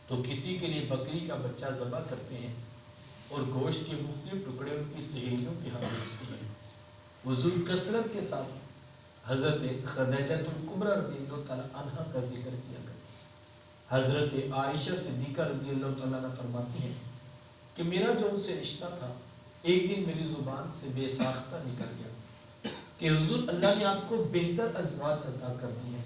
تو کسی کے لیے بکری کا بچہ ذبح کرتے ہیں اور گوشت کے مختلف ٹکڑے ان کی سہیلیوں کے ہاں بیچتی ہیں۔ حضور کثرت کے ساتھ حضرت خدیجہ الکبریٰ رضی اللہ تعالیٰ عنہ کا ذکر کیا کرتے ہیں۔ حضرت عائشہ صدیقہ رضی اللہ تعالیٰ عنہ فرماتی ہیں کہ میرا جو ان سے رشتہ تھا ایک دن میری زبان سے بے ساختہ نکل گیا کہ حضور اللہ نے آپ کو بہتر ازواج عطا کر دی ہے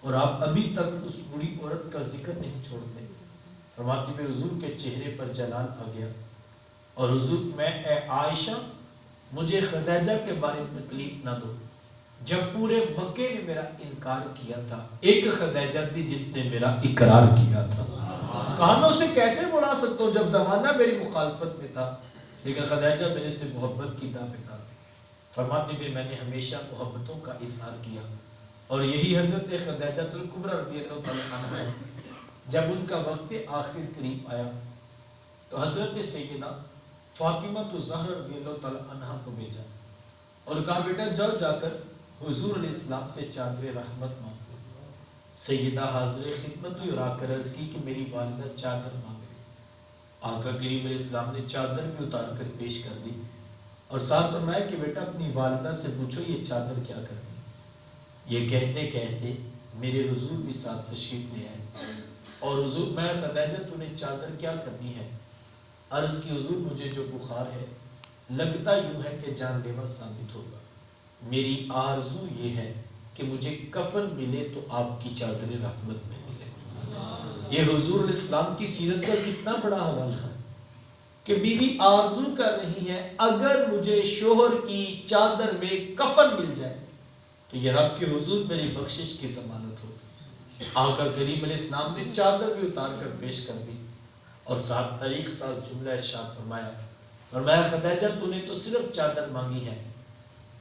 اور آپ ابھی تک اس بڑی عورت کا ذکر نہیں چھوڑتے۔ فرماتی میں حضور کے چہرے پر جلال آ گیا اور حضور میں اے عائشہ مجھے خدیجہ کے بارے میں تکلیف نہ دو، جب پورے مکے نے میرا انکار کیا تھا ایک خدیجہ تھی جس نے میرا اقرار کیا تھا۔ کہا میں اسے کیسے بلا سکتا ہوں جب زمانہ میری مخالفت میں تھا، لیکن خدیجہ میرے سے محبت کی دعویدار تھی۔ فرماتی بھی میں نے ہمیشہ محبتوں کا اظہار کیا اور یہی حضرت خدیجہ الکبریٰ رضی اللہ تعالیٰ عنہ ہے۔ جب ان کا وقت آخر قریب آیا تو حضرت سیدہ فاطمہ الزہرا رضی اللہ تعالیٰ عنہ کو بھیجا اور کہا بیٹا جاؤ جا کر حضور علیہ السلام سے چادر رحمت مانگو۔ سیدہ حاضر خدمت ہوئی اور آ کر عرض کی کہ میری والدہ چادر مانگ رہی۔ آقا کریم علیہ السلام نے چادر بھی اتار کر پیش کر دی اور ساتھ فرمایا کہ بیٹا اپنی والدہ سے پوچھو یہ چادر کیا کرتی۔ یہ کہتے کہتے میرے حضور بھی ساتھ تشریف لے آئے اور حضور میں خدیجہ تو نے چادر کیا کرنی ہے؟ عرض کی حضور مجھے جو بخار ہے لگتا یوں ہے کہ جان لیوا ثابت ہوگا، میری آرزو یہ ہے کہ مجھے کفن ملے تو آپ کی چادر رحمت میں ملے۔ یہ حضور علیہ السلام کی سیرت کا کتنا بڑا حوالہ ہے کہ بیوی آرزو کر رہی ہے اگر مجھے شوہر کی چادر میں کفن مل جائے تو یہ رب کے حضور میری بخشش کی ضمانت ہوگی۔ آقا کریم علیہ السلام نے چادر بھی اتار کر پیش کر دی اور ساتھ تاریخ ساز جملہ ارشاد فرمایا، فرمایا خدیجہ تو نے تو صرف چادر مانگی ہے،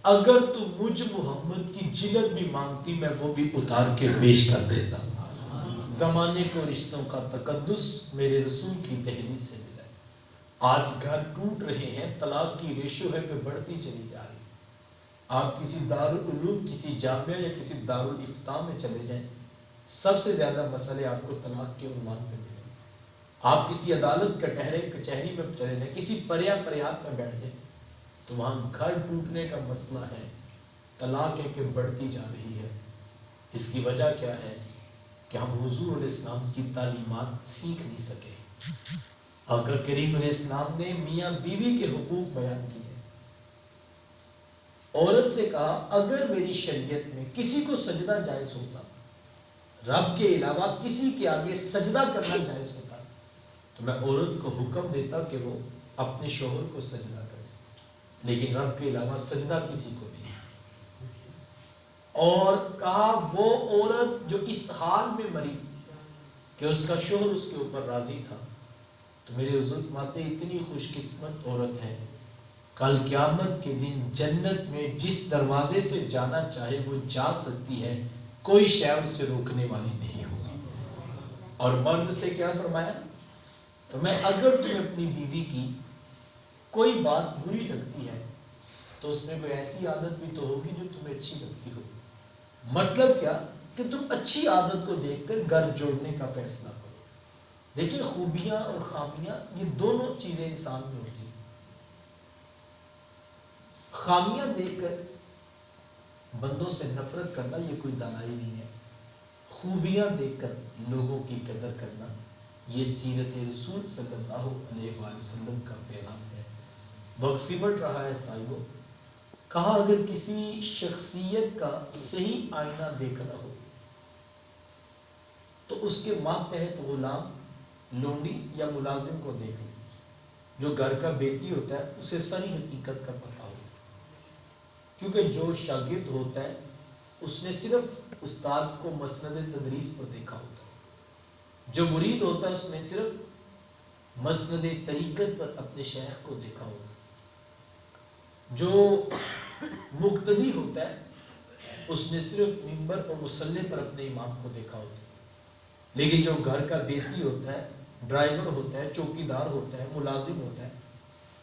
اگر تو مجھ محمد کی جلد بھی مانگتی میں وہ بھی اتار کے پیش کر دیتا۔ زمانے کو رشتوں کا تقدس میرے رسول کی دہلیز سے ملا ہے۔ آج گھر ٹوٹ رہے ہیں، طلاق کی ریشو ہے کہ بڑھتی چلی جا رہی۔ آپ کسی دارالعلوم کسی جامعہ یا کسی دارالافتاء میں چلے جائیں، سب سے زیادہ مسئلے آپ کو طلاق کے عنوان پہ ملیں۔ آپ کسی عدالت کچہری میں چلے جائیں، کسی پریات میں بیٹھ جائیں تو وہاں گھر ٹوٹنے کا مسئلہ ہے، طلاق ہے کہ بڑھتی جا رہی ہے۔ اس کی وجہ کیا ہے کہ ہم حضور علیہ السلام کی تعلیمات سیکھ نہیں سکے۔ آقا کریم علیہ السلام نے میاں بیوی کے حقوق بیان کیے۔ عورت سے کہا اگر میری شریعت میں کسی کو سجدہ جائز ہوتا، رب کے علاوہ کسی کے آگے سجدہ کرنا جائز ہوتا، تو میں عورت کو حکم دیتا کہ وہ اپنے شوہر کو سجدہ کرے، لیکن رب کے علاوہ سجدہ کسی کو نہیں۔ اور کہا وہ عورت جو اس حال میں مری کہ اس کا شوہر اس کے اوپر راضی تھا، تو میرے حضور فرماتے اتنی خوش قسمت عورت ہے، کل قیامت کے دن جنت میں جس دروازے سے جانا چاہے وہ جا سکتی ہے، کوئی شے اسے روکنے والی نہیں ہوگی۔ اور مرد سے کیا فرمایا؟ فرمایا اگر تمہیں اپنی بیوی کی کوئی بات بری لگتی ہے تو اس میں کوئی ایسی عادت بھی تو ہوگی جو تمہیں اچھی لگتی ہو۔ مطلب کیا کہ تم اچھی عادت کو دیکھ کر گھر جوڑنے کا فیصلہ کرو۔ دیکھیں خوبیاں اور خامیاں یہ دونوں چیزیں انسان میں ہوتی ہیں۔ خامیاں دیکھ کر بندوں سے نفرت کرنا یہ کوئی دانائی نہیں ہے، خوبیاں دیکھ کر لوگوں کی قدر کرنا یہ سیرت رسول صلی اللہ علیہ وآلہ وسلم کا پیغام ہے۔ وقت سمٹ رہا ہے سائبو، کہا اگر کسی شخصیت کا صحیح آئینہ دیکھنا ہو تو اس کے ماتحت غلام، لونڈی یا ملازم کو دیکھ لیں۔ جو گھر کا بیٹی ہوتا ہے اسے ساری حقیقت کا پتہ ہوتا ہے، کیونکہ جو شاگرد ہوتا ہے اس نے صرف استاد کو مسند تدریس پر دیکھا ہوتا ہے، جو مرید ہوتا ہے اس نے صرف مسند طریقت پر اپنے شیخ کو دیکھا ہوتا ہے، جو مقتدی ہوتا ہے اس نے صرف منبر اور مصلی پر اپنے امام کو دیکھا ہوتا ہے، لیکن جو گھر کا بیٹی ہوتا ہے، ڈرائیور ہوتا ہے، چوکیدار ہوتا ہے، ملازم ہوتا ہے،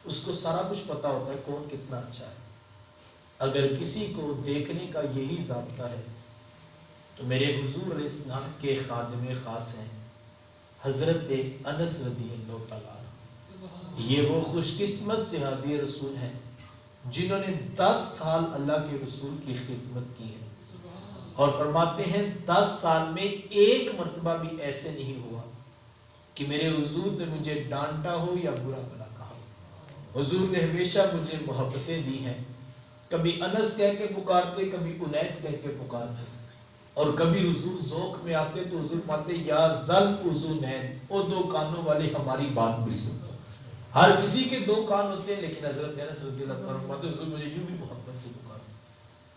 اس کو سارا کچھ پتا ہوتا ہے کون کتنا اچھا ہے۔ اگر کسی کو دیکھنے کا یہی ضابطہ ہے تو میرے حضور علیہ السلام کے خادم خاص ہیں حضرت انس رضی اللہ تعالیٰ عنہ، یہ وہ خوش قسمت صحابی رسول ہیں جنہوں نے 10 سال اللہ کے رسول کی خدمت کی ہے، اور فرماتے ہیں 10 سال میں ایک مرتبہ بھی ایسے نہیں ہوا کہ میرے حضور نے مجھے ڈانٹا ہو یا برا بھلا کہا ہو۔ حضور نے ہمیشہ مجھے محبتیں دی ہیں، کبھی انس کہہ کے پکارتے، کبھی انیس کہہ کے پکارتے، اور کبھی حضور ذوق میں آتے تو حضور پاتے یا ذل اذنین، او 2 کانوں والے ہماری بات بھی سن۔ ہر کسی کے 2 کان ہوتے ہیں، لیکن حضرت انس رضی اللہ تعالیٰ عنہ حضور مجھے یوں بھی محبت سے پکارتے،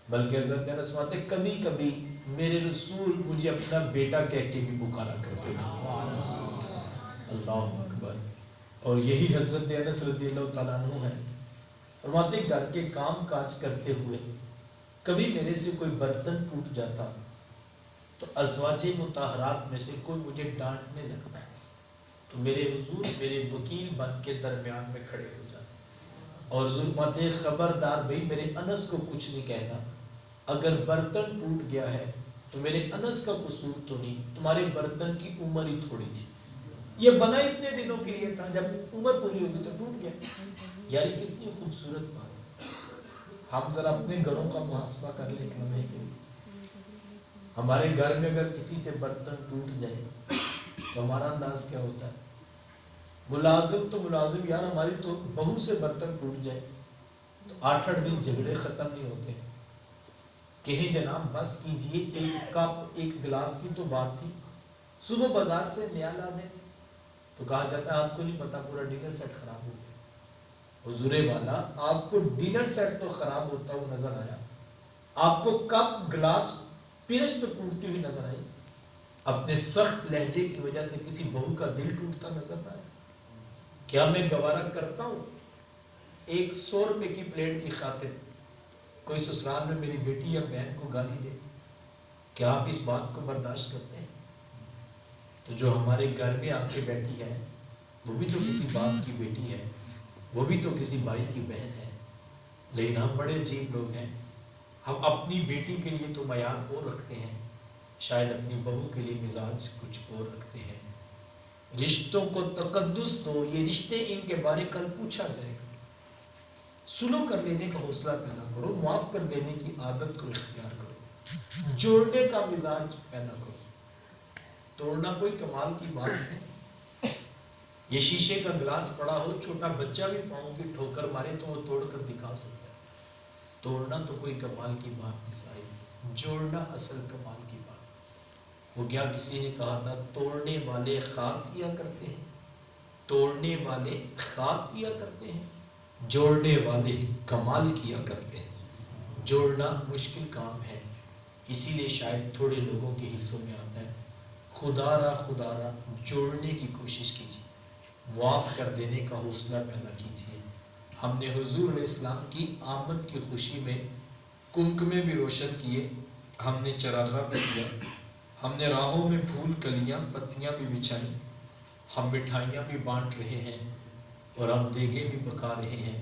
بلکہ حضرت انس فرماتے کبھی کبھی میرے رسول مجھے اپنا بیٹا کہہ کے بھی پکارا کرتے تھے۔ اللہ اکبر۔ اور یہی حضرت انس رضی اللہ تعالیٰ عنہ ہے، فرماتے گھر کے کام کاج کرتے ہوئے کبھی میرے سے کوئی برتن ٹوٹ جاتا تو ازواج مطہرات میں سے کوئی مجھے ڈانٹنے لگتا ہے تو میرے حضور میرے وکیل بن کے درمیان میں کھڑے ہو جاتے، اور حضور فرماتے خبردار بھئی میرے انس کو کچھ نہیں کہنا، اگر برتن ٹوٹ گیا ہے تو میرے انس کا قصور تو نہیں، تمہارے برتن کی عمر ہی تھوڑی تھی، یہ بنا اتنے دنوں کے لیے تھا، جب عمر پوری ہوگی تو ٹوٹ گیا۔ یعنی کتنی خوبصورت بات۔ ہم ذرا اپنے گھروں کا محاسبہ کر لیں کہ ہمیں کہ ہمارے گھر میں اگر کسی سے برتن ٹوٹ جائے تو ہمارا انداز کیا ہوتا ہے؟ ملازم تو ملازم، یار ہماری تو بہو سے برتن ٹوٹ جائے تو 8-8 دن جھگڑے ختم نہیں ہوتے، کہیں جناب بس کیجئے، ایک کپ ایک گلاس کی تو بات تھی، صبح بازار سے نیا لا دیں تو کہا جاتا ہے آپ کو نہیں پتا پورا ڈنر سیٹ خراب ہو گیا۔ حضور والا آپ کو ڈنر سیٹ تو خراب ہوتا ہوا نظر آیا، آپ کو کپ گلاس پرش تو ٹوٹتی ہوئی نظر آئی، اپنے سخت لہجے کی وجہ سے کسی بہو کا دل ٹوٹتا نظر نہ آیا؟ کیا میں گوارا کرتا ہوں 100 روپے کی پلیٹ کی خاطر کوئی سسرال میں میری بیٹی یا بہن کو گالی دے؟ کیا آپ اس بات کو برداشت کرتے ہیں؟ تو جو ہمارے گھر میں آپ کے بیٹی ہے وہ بھی تو کسی باپ کی بیٹی ہے، وہ بھی تو کسی بھائی کی بہن ہے، لیکن ہم بڑے عجیب لوگ ہیں، ہم اپنی بیٹی کے لیے تو معیار اور رکھتے ہیں، شاید اپنی بہو کے لیے مزاج کچھ اور رکھتے ہیں۔ رشتوں کو تقدس دو، یہ رشتے ان کے بارے کل پوچھا جائے گا۔ سلو کر لینے کا حوصلہ پیدا کرو، معاف کر دینے کی عادت کو اختیار کرو، جوڑنے کا مزاج پیدا کرو۔ توڑنا کوئی کمال کی بات نہیں، یہ شیشے کا گلاس پڑا ہو، چھوٹا بچہ بھی پاؤں کی ٹھوکر مارے تو وہ توڑ کر دکھا سکتا ہے، توڑنا تو کوئی کمال کی بات نہیں صاحب، جوڑنا اصل کمال کی بات۔ وہ کیا کسی نے کہا تھا توڑنے والے خاک کیا کرتے ہیں، توڑنے والے خاک کیا کرتے ہیں، جوڑنے والے کمال کیا کرتے ہیں۔ جوڑنا مشکل کام ہے، اسی لیے شاید تھوڑے لوگوں کے حصوں میں آتا ہے، خدا را جوڑنے کی کوشش کیجیے، معاف کر دینے کا حوصلہ پیدا کیجیے۔ ہم نے حضور علیہ السلام کی آمد کی خوشی میں کنکمے بھی روشن کیے، ہم نے چراغاں بھی کیا، ہم نے راہوں میں پھول کلیاں پتیاں بھی بچھائیں، ہم مٹھائیاں بھی بانٹ رہے ہیں اور ہم دیگیں بھی پکا رہے ہیں۔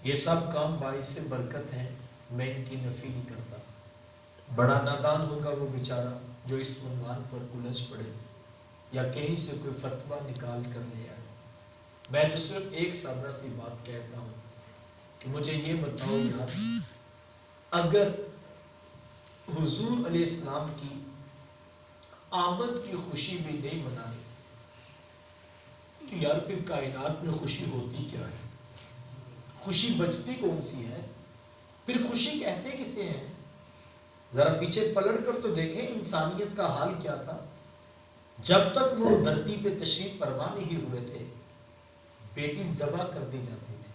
یہ سب کام باعث برکت ہیں، میں ان کی نفی نہیں کرتا۔ بڑا نادان ہوگا وہ بیچارہ جو اس عنوان پر الجھ پڑے یا کہیں سے کوئی فتویٰ نکال کر لے آئے۔ میں تو صرف ایک سادہ سی بات کہتا ہوں کہ مجھے یہ بتاؤ یار، اگر حضور علیہ السلام کی آمد کی خوشی بھی نہیں منائے تو یار پھر کائنات میں خوشی ہوتی کیا ہے؟ خوشی بچتی کون سی ہے؟ پھر خوشی کہتے کسے ہیں؟ ذرا پیچھے پلٹ کر تو دیکھیں انسانیت کا حال کیا تھا جب تک وہ دھرتی پہ تشریف فرما نہیں ہوئے تھے۔ بیٹی ذبح کر دی جاتی تھی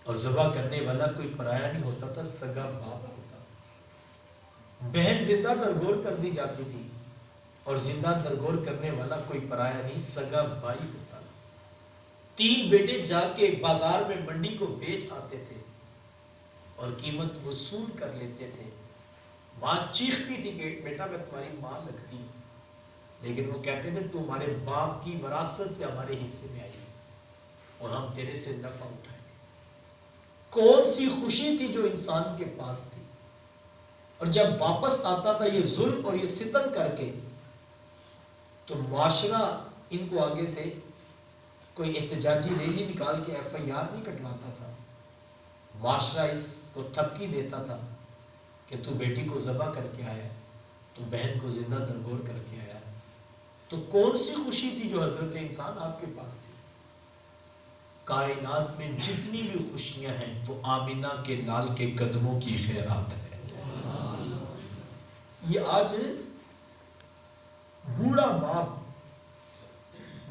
اور ذبح کرنے والا کوئی پرایا نہیں ہوتا تھا، سگا باپ ہوتا تھا۔ بہن زندہ درگور کر دی جاتی تھی اور زندہ درگور کرنے والا کوئی پرایا نہیں، سگا بھائی ہوتا تھا۔ 3 بیٹے جا کے بازار میں منڈی کو بیچ آتے تھے اور قیمت وصول کر لیتے تھے۔ ماں چیختی تھی کہ بیٹا میں تمہاری ماں لگتی ہوں، لیکن وہ کہتے تھے تو ہمارے باپ کی وراثت سے ہمارے حصے میں آئی اور ہم تیرے سے نفع اٹھائیں گے۔ کون سی خوشی تھی جو انسان کے پاس تھی، اور جب واپس آتا تھا یہ ظلم اور یہ ستم کر کے تو معاشرہ ان کو آگے سے کوئی احتجاجی ریلی نکال کے FIR نہیں کٹواتا تھا، معاشرہ اس کو تھپکی دیتا تھا کہ تو بیٹی کو ذبح کر کے آیا، تو بہن کو زندہ درگور کر کے آیا، تو کون سی خوشی تھی جو حضرت انسان آپ کے پاس تھی؟ کائنات میں جتنی بھی خوشیاں ہیں وہ آمینہ کے لال کے قدموں کی خیرات ہے۔ یہ آج بوڑھا باپ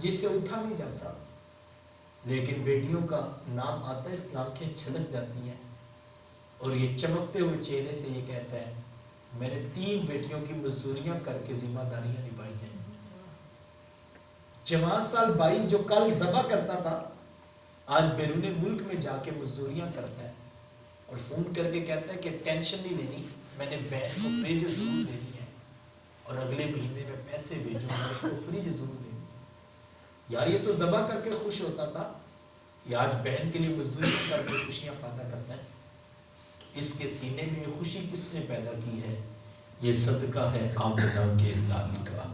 جس سے اٹھا نہیں جاتا، لیکن بیٹیوں کا نام آتا ہے، اس کی آنکھیں چھلک جاتی ہیں اور یہ چمکتے ہوئے چہرے سے یہ کہتا ہے میں نے 3 بیٹیوں کی مزدوریاں کر کے ذمہ داریاں نبھائی ہیں۔ 4 سال بھائی جو کل ذبح کرتا تھا آج بیرون ملک میں جا کے مزدوریاں کرتا ہے اور فون کر کے کہتا ہے کہ ٹینشن نہیں لینی، میں نے بہن کو فریج ضرور دینی ہے اور اگلے مہینے میں پیسے بھیجوں گا، اس کو فریج ضرور دینی ہے۔ یار یہ تو ذبح کر کے خوش ہوتا تھا، یہ آج بہن کے لیے مزدوریاں کر کے خوشیاں پیدا کرتا ہے۔ اس کے سینے میں یہ خوشی کس نے پیدا کی ہے؟ یہ صدقہ ہے آمنہ کے لال کا،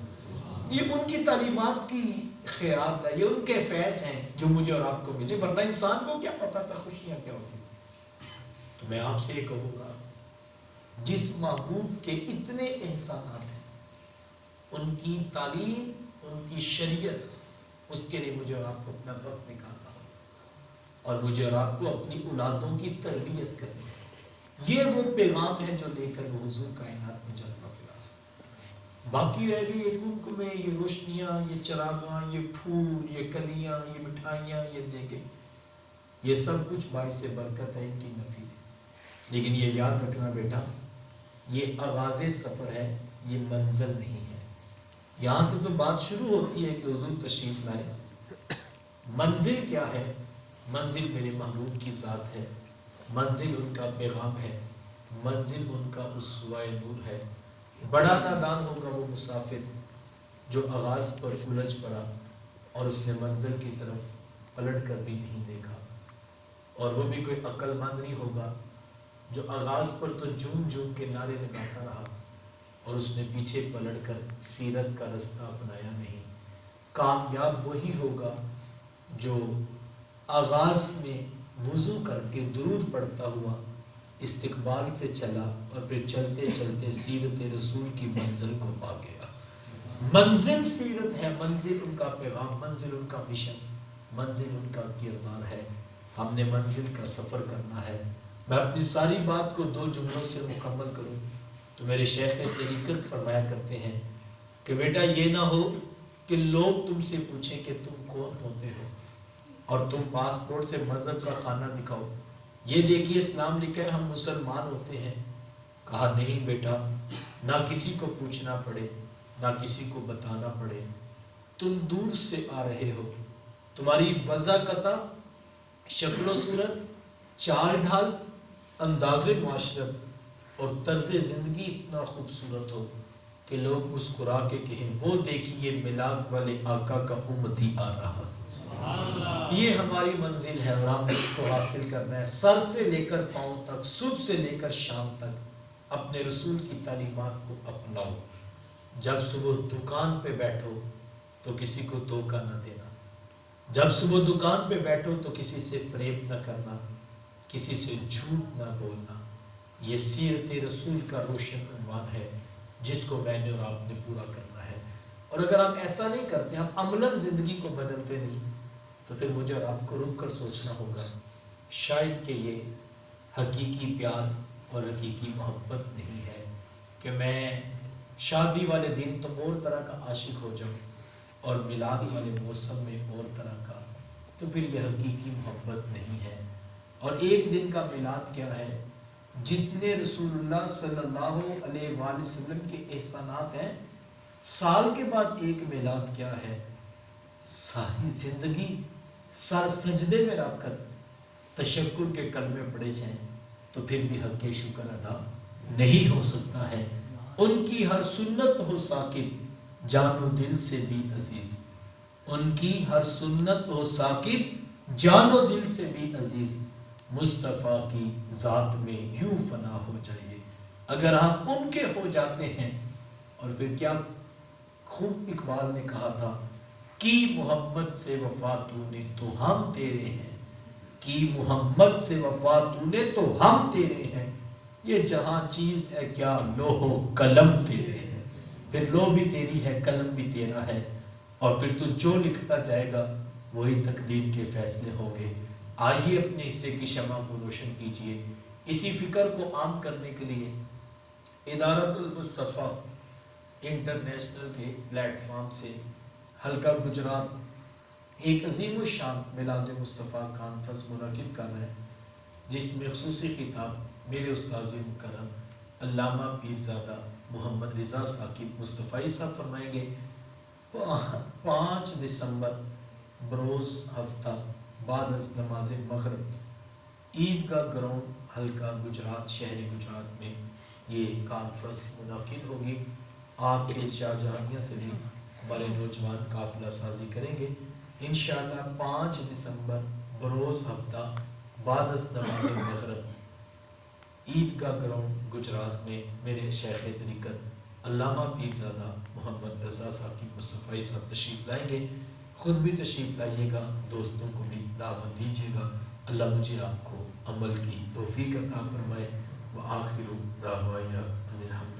یہ ان کی تعلیمات کی خیرات ہے، یہ ان کے فیض ہیں جو مجھے اور آپ کو ملے، ورنہ انسان کو کیا پتا تھا خوشیاں کیا ہوتی۔ تو میں آپ سے یہ کہوں گا جس محبوب کے اتنے احسانات ہیں، ان کی تعلیم، ان کی شریعت، اس کے لیے مجھے اور آپ کو اپنا وقت نکالنا ہو اور مجھے اور آپ کو اپنی اولادوں کی تربیت کرنی ہے۔ یہ وہ پیغام ہے جو لے کر وہ حضور کائنات میں جلوہ فراز ہو۔ باقی رہ گئی یہ کنکمیں، یہ روشنیاں، یہ چراغاں، یہ پھول، یہ کلیاں، یہ مٹھائیاں، یہ دیگیں، یہ سب کچھ باعث برکت ہے، ان کی نفی ہے، لیکن یہ یاد رکھنا بیٹا یہ آغاز سفر ہے، یہ منزل نہیں ہے۔ یہاں سے تو بات شروع ہوتی ہے کہ حضور تشریف لائے، منزل کیا ہے؟ منزل میرے محبوب کی ذات ہے، منزل ان کا پیغام ہے، منزل ان کا اسوہ نور ہے۔ بڑا نادان ہوگا وہ مسافر جو آغاز پر الجھ پڑا اور اس نے منزل کی طرف پلٹ کر بھی نہیں دیکھا، اور وہ بھی کوئی عقل مند نہیں ہوگا جو آغاز پر تو جھوم جھوم کے نعرے لگاتا رہا اور اس نے پیچھے پلٹ کر سیرت کا رستہ اپنایا نہیں۔ کامیاب وہی ہوگا جو آغاز میں وضو کر کے درود پڑھتا ہوا استقبال سے چلا اور پھر چلتے چلتے سیرت رسول کی منزل کو پا گیا۔ منزل سیرت ہے، منزل ان کا پیغام، منزل ان کا مشن، منزل ان کا کردار ہے۔ ہم نے منزل کا سفر کرنا ہے۔ میں اپنی ساری بات کو 2 جملوں سے مکمل کروں تو میرے شیخ طریقت فرمایا کرتے ہیں کہ بیٹا یہ نہ ہو کہ لوگ تم سے پوچھیں کہ تم کون ہوتے ہو اور تم پاسپورٹ سے مذہب کا خانہ دکھاؤ، یہ دیکھیے اسلام لکھا ہے ہم مسلمان ہوتے ہیں۔ کہا نہیں بیٹا، نہ کسی کو پوچھنا پڑے، نہ کسی کو بتانا پڑے، تم دور سے آ رہے ہو، تمہاری وضع قطع، شکل و صورت، چال ڈھال، انداز معاشرت اور طرز زندگی اتنا خوبصورت ہو کہ لوگ مسکرا کے کہیں وہ دیکھیے میلاد والے آقا کا امتی آ رہا۔ یہ ہماری منزل ہے اور ہم اس کو حاصل کرنا ہے، سر سے لے کر پاؤں تک، صبح سے لے کر شام تک اپنے رسول کی تعلیمات کو اپناؤ۔ جب صبح دکان پہ بیٹھو تو کسی کو دھوکہ نہ دینا، جب صبح دکان پہ بیٹھو تو کسی سے فریب نہ کرنا، کسی سے جھوٹ نہ بولنا۔ یہ سیرت رسول کا روشن عنوان ہے جس کو میں نے اور آپ نے پورا کرنا ہے، اور اگر ہم ایسا نہیں کرتے، ہم عملاً زندگی کو بدلتے نہیں، تو پھر مجھے اور آپ کو رک کر سوچنا ہوگا شاید کہ یہ حقیقی پیار اور حقیقی محبت نہیں ہے کہ میں شادی والے دن تو اور طرح کا عاشق ہو جاؤں اور میلاد والے موسم میں اور طرح کا، تو پھر یہ حقیقی محبت نہیں ہے۔ اور ایک دن کا میلاد کیا ہے؟ جتنے رسول اللہ صلی اللہ علیہ وآلہ وسلم کے احسانات ہیں، سال کے بعد ایک میلاد کیا ہے؟ ساری زندگی سر سجدے میں رکھ کر تشکر کے کلمے پڑے جائیں تو پھر بھی حق شکر ادا نہیں ہو سکتا ہے۔ ان کی ہر سنت ہو ثاقب جان و دل سے بھی عزیز، ان کی ہر سنت ہو ثاقب جان و دل سے بھی عزیز، مصطفیٰ کی ذات میں یوں فنا ہو جائیے۔ اگر ہم ان کے ہو جاتے ہیں، اور پھر کیا خوب اقبال نے کہا تھا کی محمد سے وفا تو نے تو ہم تیرے ہیں، کی محمد سے وفا تو نے تو ہم تیرے ہیں، یہ جہاں چیز ہے کیا لوح و قلم تیرے ہیں، پھر لوح بھی تیری ہے قلم بھی تیرا ہے، اور پھر تو جو لکھتا جائے گا وہی تقدیر کے فیصلے ہوں گے۔ آئیے اپنے حصے کی شمع کو روشن کیجئے۔ اسی فکر کو عام کرنے کے لیے ادارت المصطفیٰ انٹرنیشنل کے پلیٹ فارم سے حلقہ گجرات ایک عظیم الشان میلاد مصطفیٰ کانفرنس منعقد کر رہے ہیں، جس میں خصوصی خطاب میرے استاذ مکرم علامہ پیرزادہ محمد رضا ثاقب مصطفی صاحب فرمائیں گے۔ 5 دسمبر بروز ہفتہ بعد از نماز مغرب عیدگاہ گراؤنڈ حلقہ گجرات شہر گجرات میں یہ کانفرنس منعقد ہوگی۔ آپ کے شاہجہانیہ سے بھی ہمارے نوجوان قافلہ سازی کریں گے انشاءاللہ۔ 5 دسمبر بروز ہفتہ بعد از نماز مغرب عیدگاہ گراؤنڈ گجرات میں میرے شیخ طریقت علامہ پیرزادہ محمد رضا ثاقب مصطفی صاحب تشریف لائیں گے۔ خود بھی تشریف لائیے گا، دوستوں کو بھی دعوت دیجیے گا۔ اللہ مجھے آپ کو عمل کی توفیق عطا فرمائے۔ وآخر دعوانا ان الحمد